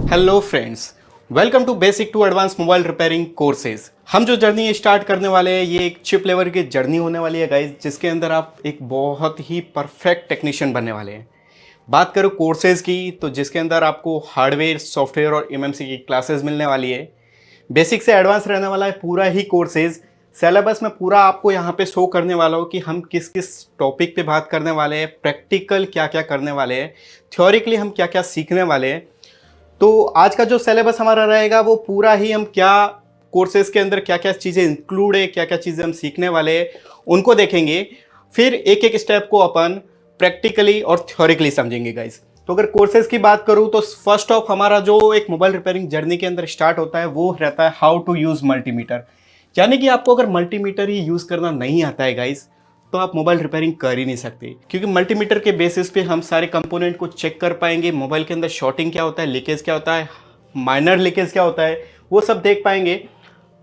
Hello friends, welcome to basic to advance mobile repairing courses. हम जो journey start करने वाले हैं ये एक चिप लेवल की जर्नी होने वाली है गाइज, जिसके अंदर आप एक बहुत ही परफेक्ट टेक्नीशियन बनने वाले हैं। बात करूँ कोर्सेज की तो जिसके अंदर आपको हार्डवेयर, सॉफ्टवेयर और एमएमसी की क्लासेस मिलने वाली है। बेसिक से एडवांस रहने वाला है पूरा ही कोर्सेज। सिलेबस में पूरा आपको यहाँ पे शो करने वाला हो कि हम किस किस टॉपिक पे बात करने वाले हैं, प्रैक्टिकल क्या क्या करने वाले हैं, थ्योरिकली हम क्या क्या सीखने वाले हैं। तो आज का जो सिलेबस हमारा रहेगा वो पूरा ही हम क्या कोर्सेज के अंदर क्या क्या चीज़ें इंक्लूड है, क्या क्या चीज़ें हम सीखने वाले हैं उनको देखेंगे। फिर एक एक स्टेप को अपन प्रैक्टिकली और थ्योरिकली समझेंगे गाइस। तो अगर कोर्सेज की बात करूँ तो फर्स्ट ऑफ हमारा जो एक मोबाइल रिपेयरिंग जर्नी के अंदर स्टार्ट होता है वो रहता है हाउ टू यूज़ मल्टीमीटर। यानी कि आपको अगर मल्टीमीटर ही यूज़ करना नहीं आता है गाइस तो आप मोबाइल रिपेयरिंग कर ही नहीं सकते, क्योंकि मल्टीमीटर के बेसिस पे हम सारे कंपोनेंट को चेक कर पाएंगे। मोबाइल के अंदर शॉर्टिंग क्या होता है, लीकेज क्या होता है, माइनर लीकेज क्या होता है, वो सब देख पाएंगे।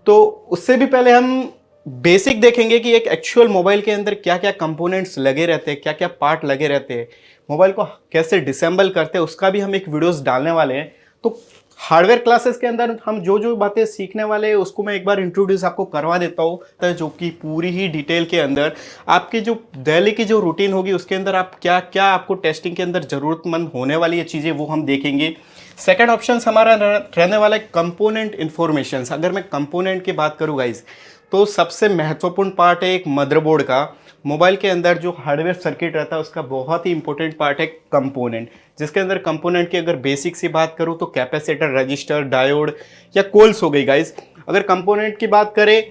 तो उससे भी पहले हम बेसिक देखेंगे कि एक एक्चुअल मोबाइल के अंदर क्या क्या कंपोनेंट्स लगे रहते हैं, क्या क्या पार्ट लगे रहते हैं, मोबाइल को कैसे डिसेंबल करते हैं, उसका भी हम एक वीडियोस डालने वाले हैं। तो हार्डवेयर क्लासेस के अंदर हम जो जो बातें सीखने वाले हैं उसको मैं एक बार इंट्रोड्यूस आपको करवा देता हूँ, जो कि पूरी ही डिटेल के अंदर आपकी जो डेली की जो रूटीन होगी उसके अंदर आप क्या क्या आपको टेस्टिंग के अंदर ज़रूरतमंद होने वाली है चीज़ें वो हम देखेंगे। सेकंड ऑप्शन हमारा रहने वाला है कंपोनेंट इन्फॉर्मेशन। अगर मैं कंपोनेंट की बात करूँ गाइज तो सबसे महत्वपूर्ण पार्ट है एक मदरबोर्ड का। मोबाइल के अंदर जो हार्डवेयर सर्किट रहता है उसका बहुत ही इंपॉर्टेंट पार्ट है कंपोनेंट, जिसके अंदर कंपोनेंट की अगर बेसिक सी बात करूँ तो कैपेसिटर, रजिस्टर, डायोड या कोल्स हो गई गाइज। अगर कंपोनेंट की बात करें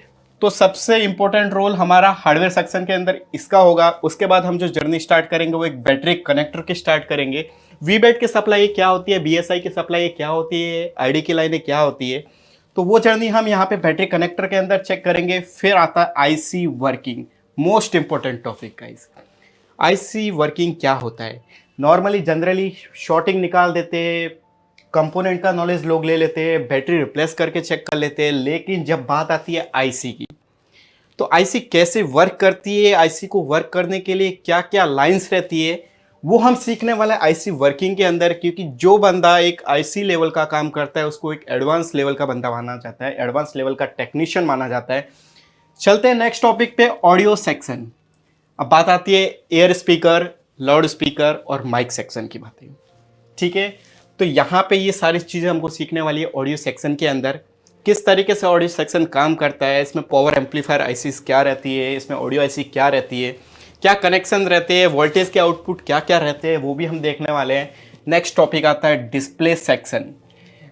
तो सबसे इंपॉर्टेंट रोल हमारा हार्डवेयर सेक्शन के अंदर इसका होगा। उसके बाद हम जो जर्नी स्टार्ट करेंगे वो एक बैटरी कनेक्टर की स्टार्ट करेंगे। वीबैट की सप्लाई क्या होती है, बीएसआई की सप्लाई क्या होती है, आईडी की लाइनें क्या होती है, तो वो जर्नी हम यहाँ पे बैटरी कनेक्टर के अंदर चेक करेंगे। फिर आता है IC working, most important topic guys. IC working क्या होता है? नॉर्मली जनरली शॉर्टिंग निकाल देते हैं, कंपोनेंट का नॉलेज लोग ले लेते हैं, बैटरी रिप्लेस करके चेक कर लेते हैं, लेकिन जब बात आती है आईसी की तो आईसी कैसे वर्क करती है, आईसी को वर्क करने के लिए क्या क्या लाइंस रहती है, वो हम सीखने वाला है आईसी वर्किंग के अंदर। क्योंकि जो बंदा एक आईसी लेवल का काम करता है उसको एक एडवांस लेवल का बंदा माना जाता है, एडवांस लेवल का टेक्नीशियन माना जाता है। चलते हैं नेक्स्ट टॉपिक पे, ऑडियो सेक्शन। अब बात आती है एयर स्पीकर, लाउड स्पीकर और माइक सेक्शन की बातें। ठीक है, तो यहाँ पे ये सारी चीज़ें हमको सीखने वाली है ऑडियो सेक्शन के अंदर। किस तरीके से ऑडियो सेक्शन काम करता है, इसमें पावर एम्पलीफायर आईसीज क्या रहती है, इसमें ऑडियो आईसी क्या रहती है, क्या कनेक्शन रहते हैं, वोल्टेज के आउटपुट क्या क्या रहते हैं, वो भी हम देखने वाले हैं। नेक्स्ट टॉपिक आता है डिस्प्ले सेक्शन।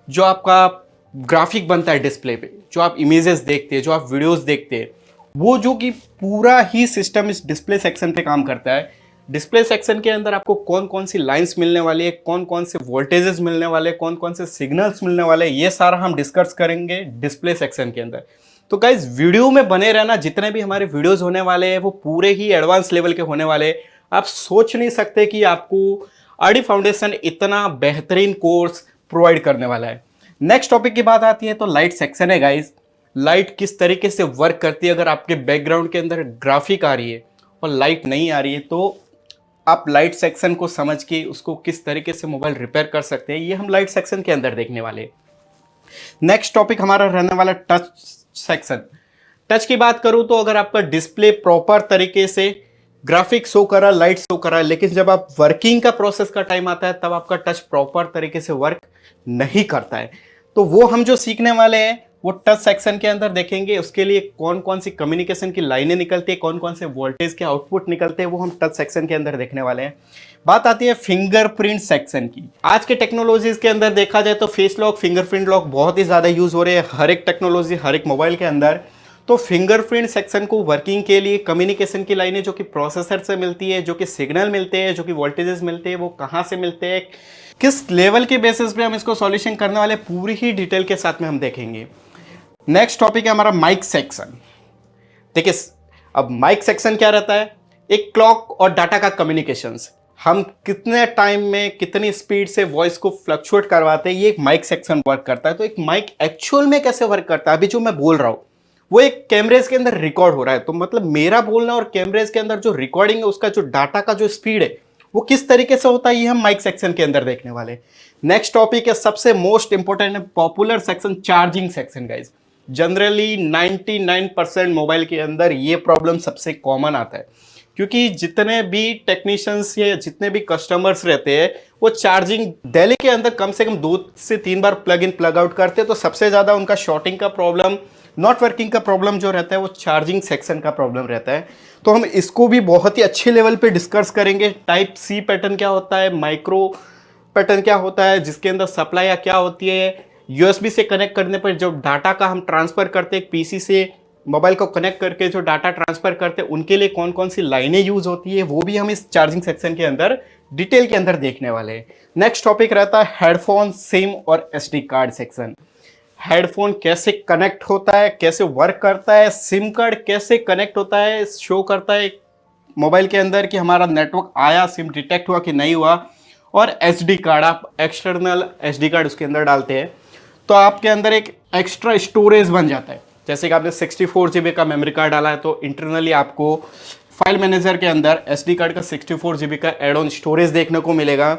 जो आपका ग्राफिक बनता है डिस्प्ले पे, जो आप इमेजेस देखते हैं, जो आप वीडियोस देखते हैं, वो जो कि पूरा ही सिस्टम इस डिस्प्ले सेक्शन पे काम करता है। डिस्प्ले सेक्शन के अंदर आपको कौन कौन सी लाइंस मिलने वाली है, कौन कौन से वोल्टेजेस मिलने वाले, कौन कौन से सिग्नल्स मिलने वाले, ये सारा हम डिस्कस करेंगे डिस्प्ले सेक्शन के अंदर। तो गाइज वीडियो में बने रहना, जितने भी हमारे वीडियोस होने वाले हैं वो पूरे ही एडवांस लेवल के होने वाले हैं। आप सोच नहीं सकते कि आपको आरडी फाउंडेशन इतना बेहतरीन कोर्स प्रोवाइड करने वाला है। नेक्स्ट टॉपिक की बात आती है तो लाइट सेक्शन है गाइज। लाइट किस तरीके से वर्क करती है, अगर आपके बैकग्राउंड के अंदर ग्राफिक आ रही है और लाइट नहीं आ रही है तो आप लाइट सेक्शन को समझ के उसको किस तरीके से मोबाइल रिपेयर कर सकते हैं, ये हम लाइट सेक्शन के अंदर देखने वाले हैं। नेक्स्ट टॉपिक हमारा रहने वाला टच सेक्शन। टच की बात करूं तो अगर आपका डिस्प्ले प्रॉपर तरीके से ग्राफिक शो करा, लाइट शो करा, लेकिन जब आप वर्किंग का प्रोसेस का टाइम आता है तब आपका टच प्रॉपर तरीके से वर्क नहीं करता है, तो वो हम जो सीखने वाले हैं वो टच सेक्शन के अंदर देखेंगे। उसके लिए कौन कौन सी कम्युनिकेशन की लाइनें निकलती है, कौन कौन से वोल्टेज के आउटपुट निकलते हैं, वो हम टच सेक्शन के अंदर देखने वाले हैं। बात आती है फिंगरप्रिंट सेक्शन की। आज के टेक्नोलॉजीज के अंदर देखा जाए तो फेस लॉक, फिंगरप्रिंट लॉक बहुत ही ज़्यादा यूज़ हो रहे हैं हर एक टेक्नोलॉजी, हर एक मोबाइल के अंदर। तो फिंगरप्रिंट सेक्शन को वर्किंग के लिए कम्युनिकेशन की लाइनें जो कि प्रोसेसर से मिलती है, जो कि सिग्नल मिलते हैं, जो कि वोल्टेजेस मिलते हैं, वो कहाँ से मिलते हैं, किस लेवल के बेसिस पे हम इसको सॉल्यूशन करने वाले, पूरी ही डिटेल के साथ में हम देखेंगे। नेक्स्ट टॉपिक है हमारा माइक सेक्शन। देखिए अब माइक सेक्शन क्या रहता है, एक क्लॉक और डाटा का कम्युनिकेशंस, हम कितने टाइम में कितनी स्पीड से वॉइस को फ्लक्चुएट करवाते हैं, ये एक माइक सेक्शन वर्क करता है। तो एक माइक एक्चुअल में कैसे वर्क करता है, अभी जो मैं बोल रहा हूं वो एक कैमरेज के अंदर रिकॉर्ड हो रहा है, तो मतलब मेरा बोलना और कैमरेज के अंदर जो रिकॉर्डिंग है उसका जो डाटा का जो स्पीड है वो किस तरीके से होता है, ये हम माइक सेक्शन के अंदर देखने वाले हैं। नेक्स्ट टॉपिक है सबसे most important popular section, charging section guys. Generally 99% mobile के अंदर ये प्रॉब्लम सबसे कॉमन आता है, क्योंकि जितने भी टेक्नीशियंस या जितने भी कस्टमर्स रहते हैं वो चार्जिंग डेली के अंदर कम से कम 2 से 3 बार प्लग इन प्लग आउट करते हैं। तो सबसे ज़्यादा उनका शॉर्टिंग का प्रॉब्लम, नॉट वर्किंग का प्रॉब्लम जो रहता है वो चार्जिंग सेक्शन का प्रॉब्लम रहता है। तो हम इसको भी बहुत ही अच्छे लेवल पे डिस्कस करेंगे। टाइप सी पैटर्न क्या होता है, माइक्रो पैटर्न क्या होता है, जिसके अंदर सप्लाई या क्या होती है, यूएसबी से कनेक्ट करने पर जो डाटा का हम ट्रांसफर करते हैं पीसी से मोबाइल को कनेक्ट करके जो डाटा ट्रांसफर करते हैं उनके लिए कौन कौन सी लाइनें यूज होती है, वो भी हम इस चार्जिंग सेक्शन के अंदर डिटेल के अंदर देखने वाले हैं। नेक्स्ट टॉपिक रहता है हेडफोन, सिम और एसडी कार्ड सेक्शन। हेडफोन कैसे कनेक्ट होता है, कैसे वर्क करता है, सिम कार्ड कैसे कनेक्ट होता है, शो करता है मोबाइल के अंदर कि हमारा नेटवर्क आया, सिम डिटेक्ट हुआ कि नहीं हुआ, और एसडी कार्ड, आप एक्सटर्नल एसडी कार्ड उसके अंदर डालते हैं तो आपके अंदर एक एक्स्ट्रा स्टोरेज बन जाता है। जैसे कि आपने 64 GB का मेमोरी कार्ड डाला है तो इंटरनली आपको फाइल मैनेजर के अंदर एसडी कार्ड का 64 GB का एड ऑन स्टोरेज देखने को मिलेगा।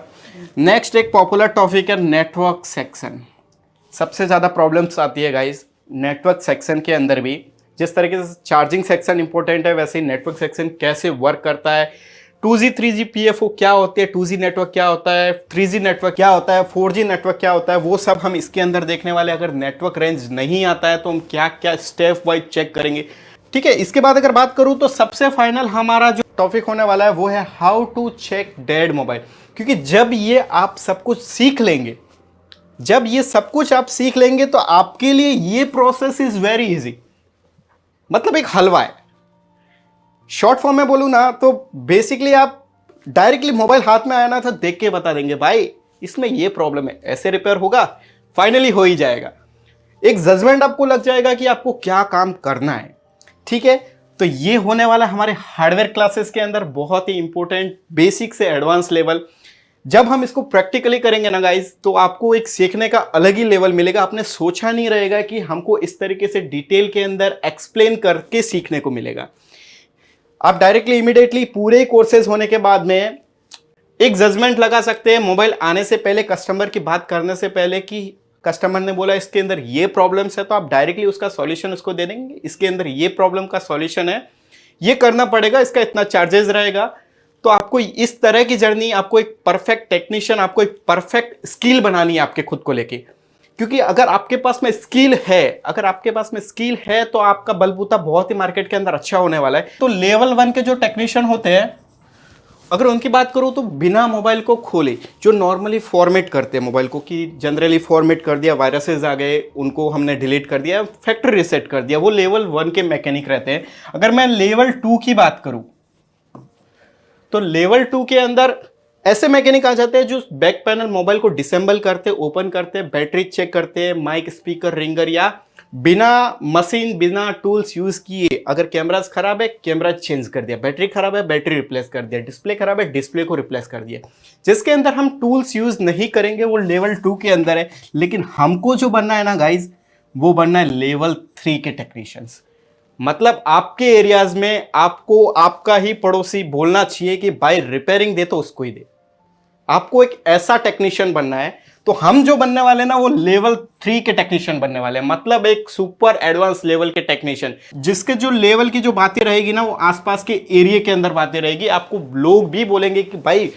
नेक्स्ट एक पॉपुलर टॉपिक है नेटवर्क सेक्शन। सबसे ज़्यादा प्रॉब्लम्स आती है गाइस नेटवर्क सेक्शन के अंदर भी। जिस तरीके से चार्जिंग सेक्शन इंपॉर्टेंट है वैसे ही नेटवर्क सेक्शन कैसे वर्क करता है, 2G 3G PFO क्या होती है, 2G नेटवर्क क्या होता है, 3G नेटवर्क क्या होता है, 4G नेटवर्क क्या होता है, वो सब हम इसके अंदर देखने वाले। अगर नेटवर्क रेंज नहीं आता है तो हम क्या क्या स्टेप वाइज चेक करेंगे, ठीक है। इसके बाद अगर बात करूं तो सबसे फाइनल हमारा जो टॉपिक होने वाला है वो है how to check dead mobile. क्योंकि जब ये आप सब कुछ सीख लेंगे, जब ये सब कुछ आप सीख लेंगे तो आपके लिए ये प्रोसेस इज वेरी इजी, मतलब एक हलवा है। शॉर्ट फॉर्म में बोलूं ना तो बेसिकली आप डायरेक्टली मोबाइल हाथ में आया ना तो देख के बता देंगे भाई इसमें ये प्रॉब्लम है, ऐसे रिपेयर होगा, फाइनली हो ही जाएगा। एक जजमेंट आपको लग जाएगा कि आपको क्या काम करना है, ठीक है। तो ये होने वाला हमारे हार्डवेयर क्लासेस के अंदर बहुत ही इंपॉर्टेंट, बेसिक से एडवांस लेवल। जब हम इसको प्रैक्टिकली करेंगे ना गाइज तो आपको एक सीखने का अलग ही लेवल मिलेगा। आपने सोचा नहीं रहेगा कि हमको इस तरीके से डिटेल के अंदर एक्सप्लेन करके सीखने को मिलेगा। आप डायरेक्टली इमीडिएटली पूरे कोर्सेज होने के बाद में एक जजमेंट लगा सकते हैं मोबाइल आने से पहले, कस्टमर की बात करने से पहले कि कस्टमर ने बोला इसके अंदर ये प्रॉब्लम्स है तो आप डायरेक्टली उसका सॉल्यूशन उसको दे देंगे। इसके अंदर ये प्रॉब्लम का सॉल्यूशन है, ये करना पड़ेगा, इसका इतना चार्जेस रहेगा। तो आपको इस तरह की जर्नी, आपको एक परफेक्ट टेक्नीशियन, आपको एक परफेक्ट स्किल बनानी है आपके खुद को लेके। क्योंकि अगर आपके पास में स्किल है, अगर आपके पास में स्किल है तो आपका बलबूता बहुत ही मार्केट के अंदर अच्छा होने वाला है। तो लेवल 1 के जो टेक्नीशियन होते हैं अगर उनकी बात करूं तो बिना मोबाइल को खोले जो नॉर्मली फॉर्मेट करते हैं मोबाइल को, कि जनरली फॉर्मेट कर दिया, वायरसेस आ गए, उनको हमने डिलीट कर दिया, फैक्ट्री रीसेट कर दिया, वो लेवल 1 के मैकेनिक रहते हैं। अगर मैं लेवल 2 की बात करूं तो लेवल 2 के अंदर ऐसे मैकेनिक आ जाते हैं जो बैक पैनल मोबाइल को डिसेंबल करते, ओपन करते, बैटरी चेक करते हैं, माइक, स्पीकर, रिंगर, या बिना मशीन, बिना टूल्स यूज किए अगर कैमरा खराब है कैमरा चेंज कर दिया, बैटरी खराब है बैटरी रिप्लेस कर दिया, डिस्प्ले खराब है डिस्प्ले को रिप्लेस कर दिया। जिसके अंदर हम टूल्स यूज नहीं करेंगे वो लेवल 2 के अंदर है। लेकिन हमको जो बनना है ना गाइज वो बनना है लेवल 3 के टेक्नीशियंस। मतलब आपके एरियाज में आपको आपका ही पड़ोसी बोलना चाहिए कि भाई रिपेयरिंग दे तो उसको ही दे। आपको एक ऐसा टेक्नीशियन बनना है। तो हम जो बनने वाले ना वो लेवल 3 के टेक्नीशियन बनने वाले हैं, मतलब एक सुपर एडवांस लेवल के टेक्नीशियन, जिसके जो लेवल की जो बातें रहेगी ना वो आसपास के एरिया के अंदर बातें रहेगी। आपको लोग भी बोलेंगे कि भाई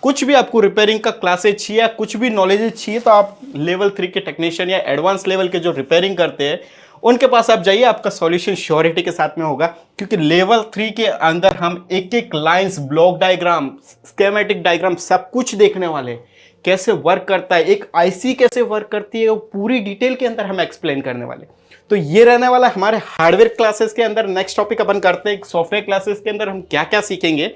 कुछ भी आपको रिपेयरिंग का क्लासेज चाहिए या कुछ भी नॉलेज चाहिए तो आप लेवल 3 के टेक्नीशियन या एडवांस लेवल के जो रिपेयरिंग करते हैं उनके पास आप जाइए, आपका सॉल्यूशन श्योरिटी के साथ में होगा। क्योंकि लेवल 3 के अंदर हम एक एक lines, block diagram, schematic diagram सब कुछ देखने वाले हैं। कैसे वर्क करता है, एक आईसी कैसे वर्क करती है, वो पूरी डिटेल के अंदर हम एक्सप्लेन करने वाले। तो ये रहने वाला हमारे हार्डवेयर क्लासेस के अंदर। नेक्स्ट टॉपिक अपन करते हैं सॉफ्टवेयर क्लासेस के अंदर हम क्या क्या सीखेंगे।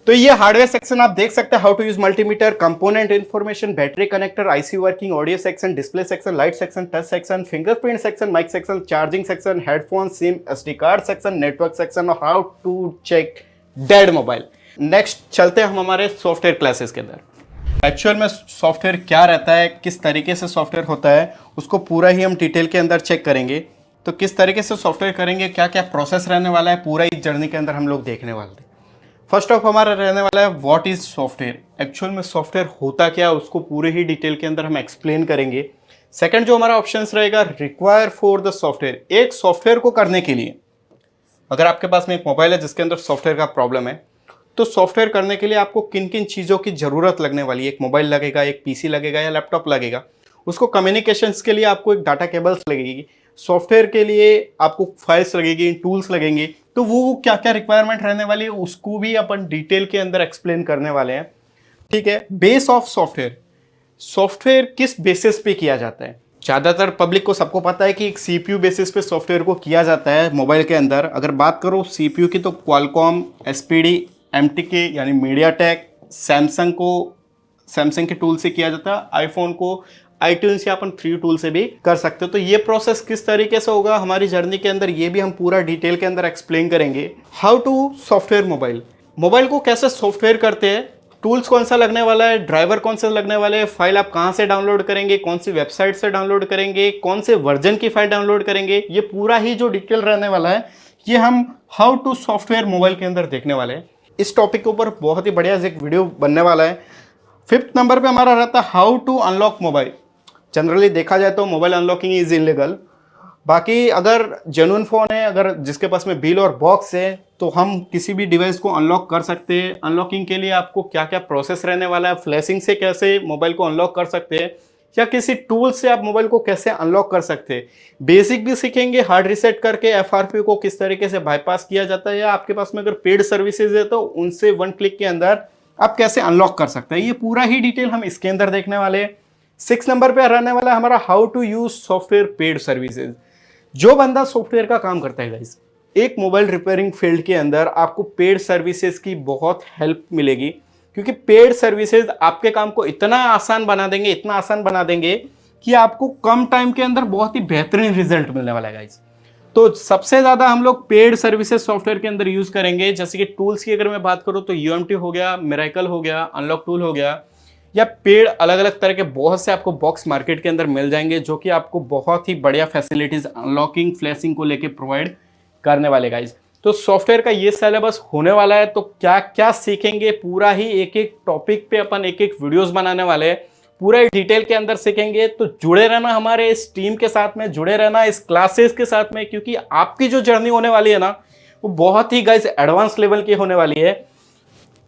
तो ये हार्डवेयर सेक्शन आप देख सकते हैं, how to use multimeter, component information, battery connector, IC working, audio section, display section, light section, touch section, fingerprint section, mic section, charging section, headphone, sim, SD card section, network section और how to check dead mobile. Next चलते हैं हम हमारे software classes के अंदर। Actual में software क्या रहता है, किस तरीके से सॉफ्टवेयर होता है, उसको पूरा ही हम डिटेल के अंदर चेक करेंगे। तो किस तरीके से सॉफ्टवेयर करेंगे, क्या क्या प्रोसेस रहने वाला है, पूरा इस जर्नी के अंदर हम लोग देखने वाले हैं। फर्स्ट ऑफ हमारा रहने वाला है व्हाट इज सॉफ्टवेयर। एक्चुअल में सॉफ्टवेयर होता क्या, उसको पूरे ही डिटेल के अंदर हम एक्सप्लेन करेंगे। सेकंड जो हमारा ऑप्शंस रहेगा, रिक्वायर फॉर द सॉफ्टवेयर। एक सॉफ्टवेयर को करने के लिए, अगर आपके पास में एक मोबाइल है जिसके अंदर सॉफ्टवेयर का प्रॉब्लम है, तो सॉफ्टवेयर करने के लिए आपको किन किन चीज़ों की ज़रूरत लगने वाली है। एक मोबाइल लगेगा, एक पीसी लगेगा या लैपटॉप लगेगा। उसको कम्युनिकेशंस के लिए आपको एक डाटा केबल्स लगेगी, सॉफ्टवेयर के लिए आपको फाइल्स लगेगी, टूल्स लगेंगे। तो वो क्या क्या रिक्वायरमेंट रहने वाली है उसको भी अपन डिटेल के अंदर एक्सप्लेन करने वाले हैं। ठीक है, बेस ऑफ सॉफ्टवेयर, सॉफ्टवेयर किस बेसिस पे किया जाता है। ज़्यादातर पब्लिक को सबको पता है कि एक सीपीयू बेसिस पे सॉफ्टवेयर को किया जाता है मोबाइल के अंदर। अगर बात करो सीपीयू की, तो क्वालकॉम, एसपीडी, एमटीके यानी मीडियाटेक, सैमसंग के टूल से किया जाता है। आईफोन को आईट्यून्स या अपन 3 टूल से भी कर सकते हो। तो ये प्रोसेस किस तरीके से होगा हमारी जर्नी के अंदर, ये भी हम पूरा डिटेल के अंदर एक्सप्लेन करेंगे। हाउ टू सॉफ्टवेयर मोबाइल को कैसे सॉफ्टवेयर करते हैं, टूल्स कौन सा लगने वाला है, ड्राइवर कौन से लगने वाले हैं, फाइल आप कहाँ से डाउनलोड करेंगे, कौन सी वेबसाइट से डाउनलोड करेंगे, कौन से वर्जन की फाइल डाउनलोड करेंगे, ये पूरा ही जो डिटेल रहने वाला है ये हम हाउ टू सॉफ्टवेयर मोबाइल के अंदर देखने वाले हैं। इस टॉपिक के ऊपर बहुत ही बढ़िया एक वीडियो बनने वाला है। 5th नंबर पे हमारा रहता है how to unlock mobile. Generally देखा जाए तो मोबाइल अनलॉकिंग इज इलीगल। बाकी अगर जेन्युइन फ़ोन है, अगर जिसके पास में बिल और बॉक्स है, तो हम किसी भी डिवाइस को अनलॉक कर सकते हैं। अनलॉकिंग के लिए आपको क्या क्या प्रोसेस रहने वाला है, फ्लैशिंग से कैसे मोबाइल को अनलॉक कर सकते हैं, या किसी टूल से आप मोबाइल को कैसे अनलॉक कर सकते हैं। बेसिक भी सीखेंगे, हार्ड रीसेट करके एफआरपी को किस तरीके से बाईपास किया जाता है, या आपके पास में अगर पेड सर्विसेज है तो उनसे 1 क्लिक के अंदर आप कैसे अनलॉक कर सकते हैं। ये पूरा ही डिटेल हम इसके अंदर देखने वाले हैं। 6 नंबर पे रहने वाला है हमारा how to use software paid services. जो बंदा सॉफ्टवेयर का काम करता है गाइस, एक मोबाइल रिपेयरिंग फील्ड के अंदर आपको पेड सर्विसेज की बहुत हेल्प मिलेगी, क्योंकि पेड सर्विसेज आपके काम को इतना आसान बना देंगे कि आपको कम टाइम के अंदर बहुत ही बेहतरीन रिजल्ट मिलने वाला है गाइस। तो सबसे ज़्यादा हम लोग पेड सर्विसेज सॉफ्टवेयर के अंदर यूज़ करेंगे। जैसे कि टूल्स की अगर मैं बात करूँ तो यूएमटी हो गया, मिरेकल हो गया, अनलॉक टूल हो गया, या पेड अलग अलग तरह के बहुत से आपको बॉक्स मार्केट के अंदर मिल जाएंगे, जो कि आपको बहुत ही बढ़िया फैसिलिटीज़ अनलॉकिंग, फ्लैशिंग को लेके प्रोवाइड करने वाले गाइस। तो सॉफ्टवेयर का ये सिलेबस होने वाला है। तो क्या क्या सीखेंगे, पूरा ही एक एक टॉपिक पे अपन एक एक वीडियोस बनाने वाले हैं, पूरा डिटेल के अंदर सीखेंगे। तो जुड़े रहना हमारे इस टीम के साथ में, जुड़े रहना इस क्लासेस के साथ में, क्योंकि आपकी जो जर्नी होने वाली है ना, वो बहुत ही गाइस एडवांस लेवल की होने वाली है।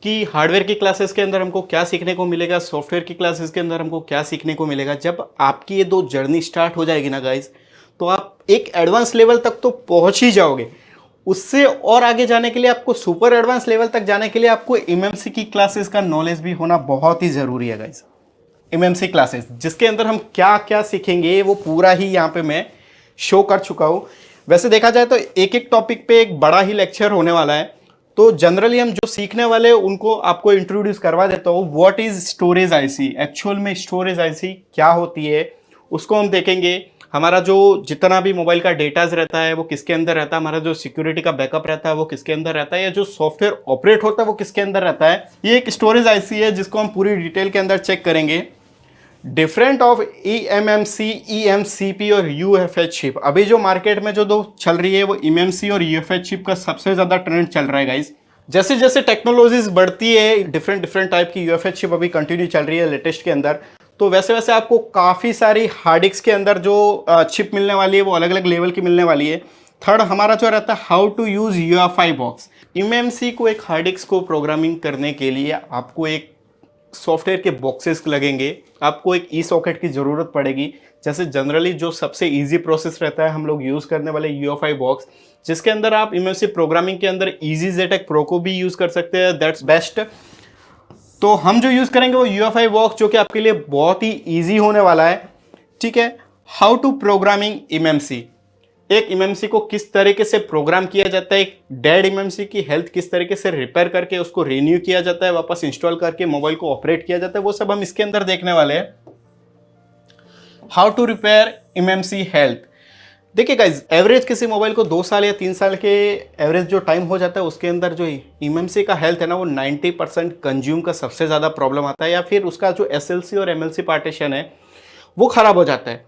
कि हार्डवेयर की क्लासेस के अंदर हमको क्या सीखने को मिलेगा, सॉफ्टवेयर की क्लासेस के अंदर हमको क्या सीखने को मिलेगा। जब आपकी ये 2 जर्नी स्टार्ट हो जाएगी ना गाइस, तो आप एक एडवांस लेवल तक तो पहुंच ही जाओगे। उससे और आगे जाने के लिए, आपको सुपर एडवांस लेवल तक जाने के लिए आपको एमएमसी की क्लासेस का नॉलेज भी होना बहुत ही ज़रूरी है गाइस। एमएमसी क्लासेस जिसके अंदर हम क्या क्या सीखेंगे वो पूरा ही यहाँ पे मैं शो कर चुका हूँ। वैसे देखा जाए तो एक एक टॉपिक पे एक बड़ा ही लेक्चर होने वाला है। तो जनरली हम जो सीखने वाले हैं उनको आपको इंट्रोड्यूस करवा देता हूँ। What is storage IC, actual में स्टोरेज आईसी क्या होती है उसको हम देखेंगे। हमारा जो जितना भी मोबाइल का डेटाज रहता है वो किसके अंदर रहता है, हमारा जो सिक्योरिटी का बैकअप रहता है वो किसके अंदर रहता है, या जो सॉफ्टवेयर ऑपरेट होता है वो किसके अंदर रहता है। ये एक स्टोरेज आईसी है जिसको हम पूरी डिटेल के अंदर चेक करेंगे। डिफरेंट ऑफ eMMC, eMCP और UFH चिप। अभी जो मार्केट में जो 2 चल रही है वो eMMC और UFH चिप का सबसे ज़्यादा ट्रेंड चल रहा है गाइस। जैसे जैसे टेक्नोलॉजीज बढ़ती है, डिफरेंट टाइप की UFH चिप अभी कंटिन्यू चल रही है लेटेस्ट के अंदर। तो वैसे वैसे आपको काफ़ी सारी हार्ड डिस्क के अंदर जो चिप मिलने वाली है वो अलग अलग लेवल की मिलने वाली है। थर्ड हमारा जो रहता है how to use UEFI box. eMMC को एक हार्ड डिस्क को प्रोग्रामिंग करने के लिए आपको एक सॉफ्टवेयर के बॉक्सेस लगेंगे, आपको एक ई सॉकेट की ज़रूरत पड़ेगी। जैसे जनरली जो सबसे इजी प्रोसेस रहता है हम लोग यूज़ करने वाले UEFI बॉक्स, जिसके अंदर आप eMMC प्रोग्रामिंग के अंदर EasyJetech Pro को भी यूज़ कर सकते हैं, दैट्स बेस्ट। तो हम जो यूज़ करेंगे वो UEFI बॉक्स, जो कि आपके लिए बहुत ही ईजी होने वाला है। ठीक है, हाउ टू प्रोग्रामिंग eMMC। एक eMMC को किस तरीके से प्रोग्राम किया जाता है, एक डेड eMMC की हेल्थ किस तरीके से रिपेयर करके उसको रिन्यू किया जाता है, वापस इंस्टॉल करके मोबाइल को ऑपरेट किया जाता है, वो सब हम इसके अंदर देखने वाले हैं। How to repair eMMC health. देखिए गाइज, एवरेज किसी मोबाइल को 2 साल या 3 साल के एवरेज जो टाइम हो जाता है उसके अंदर जो eMMC का हेल्थ है ना, वो 90% कंज्यूम का सबसे ज़्यादा प्रॉब्लम आता है, या फिर उसका जो SLC और MLC पार्टीशन है वो ख़राब हो जाता है।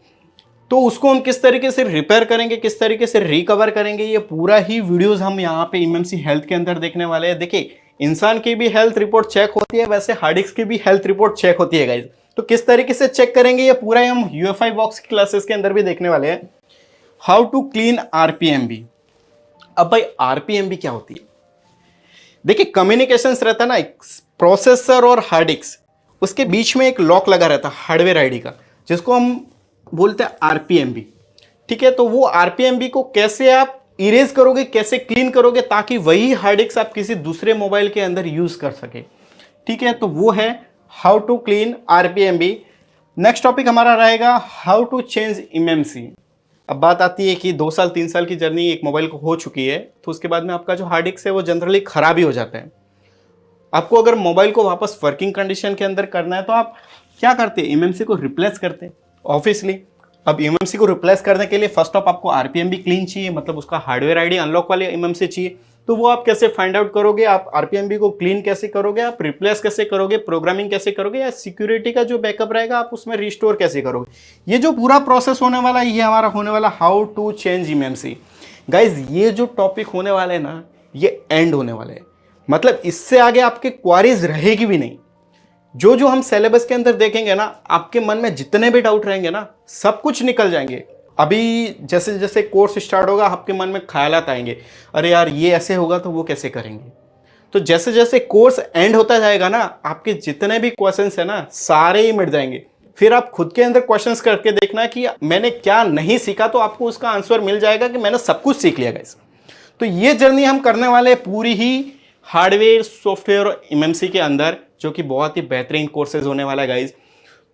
तो उसको हम किस तरीके से रिपेयर करेंगे, किस तरीके से रिकवर करेंगे, ये पूरा ही वीडियोस हम यहाँ पे eMMC हेल्थ के अंदर देखने वाले हैं। देखिए, इंसान की भी हेल्थ रिपोर्ट चेक होती है, वैसे हार्ड डिस्क की भी हेल्थ रिपोर्ट चेक होती है गाइज। तो किस तरीके से चेक करेंगे ये पूरा हम यूएफआई बॉक्स की क्लासेस के अंदर भी देखने वाले हैं। How to clean RPMB. अब भाई आरपीएमबी क्या होती है? देखिए कम्युनिकेशन रहता है ना, एक प्रोसेसर और हार्ड डिस्क, उसके बीच में एक लॉक लगा रहता है हार्डवेयर आईडी का, जिसको हम बोलते हैं आरपीएमबी। ठीक है, तो वो आरपीएमबी को कैसे आप इरेज करोगे, कैसे क्लीन करोगे, ताकि वही हार्ड डिस्क आप किसी दूसरे मोबाइल के अंदर यूज कर सके। ठीक है, तो वो है how to clean RPMB. Next topic हमारा रहेगा हाउ टू चेंज एमएमसी। अब बात आती है कि 2 साल 3 साल की जर्नी एक मोबाइल को हो चुकी है, तो उसके बाद में आपका जो हार्ड डिस्क है वो जनरली खराब ही हो जाता है। आपको अगर मोबाइल को वापस वर्किंग कंडीशन के अंदर करना है तो आप क्या करते हैं, एमएमसी को रिप्लेस करते हैं ऑब्वियसली। अब एमएमसी को रिप्लेस करने के लिए फर्स्ट ऑफ आपको आरपीएमबी क्लीन चाहिए, मतलब उसका हार्डवेयर आईडी अनलॉक वाले एमएमसी चाहिए। तो वो आप कैसे फाइंड आउट करोगे, आप आरपीएमबी को क्लीन कैसे करोगे, आप रिप्लेस कैसे करोगे, प्रोग्रामिंग कैसे करोगे, या सिक्योरिटी का जो बैकअप रहेगा आप उसमें रिस्टोर कैसे करोगे, ये जो पूरा प्रोसेस होने वाला है ये हमारा होने वाला how to change MMC. Guys ये जो टॉपिक होने वाले हैं ना, ये एंड होने वाले हैं, मतलब इससे आगे आपके क्वारीज रहेगी भी नहीं। जो जो हम सिलेबस के अंदर देखेंगे ना, आपके मन में जितने भी डाउट रहेंगे ना, सब कुछ निकल जाएंगे। अभी जैसे जैसे कोर्स स्टार्ट होगा आपके मन में ख्यालात आएंगे, अरे यार ये ऐसे होगा तो वो कैसे करेंगे। तो जैसे जैसे कोर्स एंड होता जाएगा ना, आपके जितने भी क्वेश्चंस है ना सारे ही मिट जाएंगे। फिर आप खुद के अंदर क्वेश्चंस करके देखना कि मैंने क्या नहीं सीखा, तो आपको उसका आंसर मिल जाएगा कि मैंने सब कुछ सीख लिया गाइस। तो ये जर्नी हम करने वाले हैं पूरी ही हार्डवेयर, सॉफ्टवेयर और एमएमसी के अंदर, जो कि बहुत ही बेहतरीन कोर्सेज होने वाला है गाइज।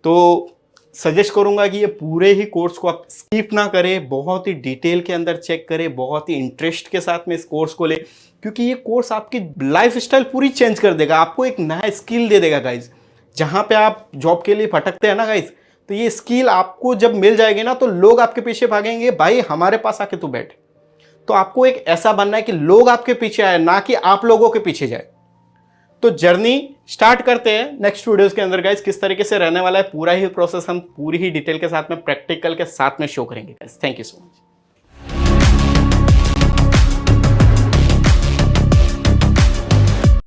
तो सजेस्ट करूंगा कि ये पूरे ही कोर्स को आप स्किप ना करें, बहुत ही डिटेल के अंदर चेक करें, बहुत ही इंटरेस्ट के साथ में इस कोर्स को ले, क्योंकि ये कोर्स आपकी लाइफ स्टाइल पूरी चेंज कर देगा, आपको एक नया स्किल दे देगा गाइज। जहां पे आप जॉब के लिए भटकते हैं ना गाइज, तो ये स्किल आपको जब मिल जाएगी ना, तो लोग आपके पीछे भागेंगे, भाई हमारे पास आके तू बैठ। तो आपको एक ऐसा बनना है कि लोग आपके पीछे आए, ना कि आप लोगों के पीछे जाए। तो जर्नी स्टार्ट करते हैं नेक्स्ट वीडियोस के अंदर गाइस, किस तरीके से रहने वाला है पूरा ही प्रोसेस हम पूरी ही डिटेल के साथ में, प्रैक्टिकल के साथ में शो करेंगे guys. Thank you so much.